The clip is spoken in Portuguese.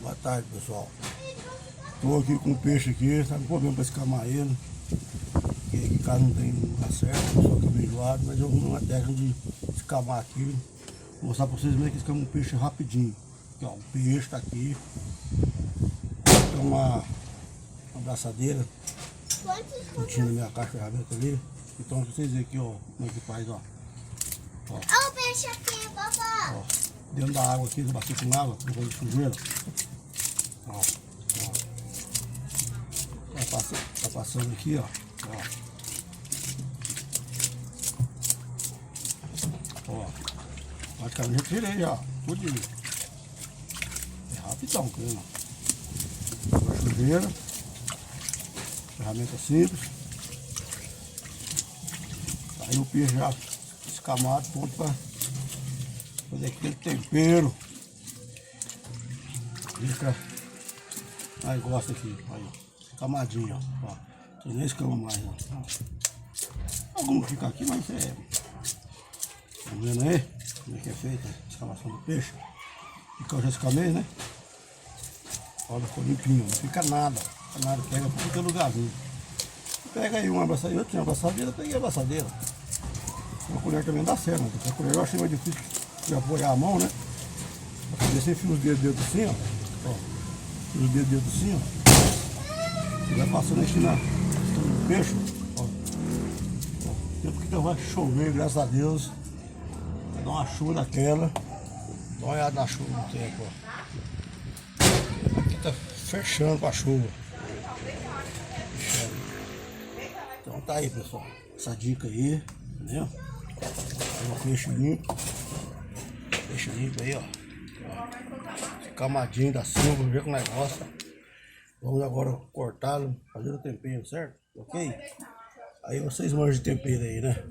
Boa tarde, pessoal. Estou aqui com o peixe aqui, tá com problema para escamar ele. Porque aqui em casa não tem lugar certo, só que é meio enjoado, mas eu vou uma técnica de escamar aqui. Vou mostrar para vocês como é que escama um peixe rapidinho. Aqui, ó, o peixe tá aqui. Tem uma abraçadeira. Eu tinha na minha caixa de ferramenta ali. Então pra vocês verem aqui, ó, como é que faz, ó. Olha o peixe aqui, papai. Ó, dentro da água aqui, eu bati com água, não vou de sujeira. Ó, ó. Tá passando aqui, ó. Ó, praticamente eu tirei já, tudinho. É rapidão, crema. Uma sujeira. Ferramenta simples. Aí o peixe já escamado, pronto para fazer aquele tempero. Fica mais gosta aqui, aí, escamadinho, ó. Tem nem escama mais, ó. Alguns ficam aqui, mas é. Tá vendo aí? Como é que é feita a escamação do peixe? Fica, eu já escamei, né? Olha, ficou limpinho, não fica nada. Nada, pega por todo lugarzinho. Pega aí uma abraçadeira, eu tinha uma abraçadeira, peguei a abraçadeira. Uma colher também dá certo, né? Porque a colher eu achei mais difícil de apoiar a mão, né? Pra fazer sem fio os dedos assim, ó. Fio os dedos assim, ó. E vai passando aqui no peixe, ó. Tempo que então vai chover, graças a Deus. Vai dar uma chuva daquela. Dá uma olhada na chuva no tempo, ó. Aqui tá fechando com a chuva. Então tá aí, pessoal, essa dica aí, entendeu? Um peixe limpo aí, ó, camadinho da cima, vamos ver com o negócio. Vamos agora cortá-lo, fazer o tempero, certo? Ok? Aí vocês manjam de tempero aí, né?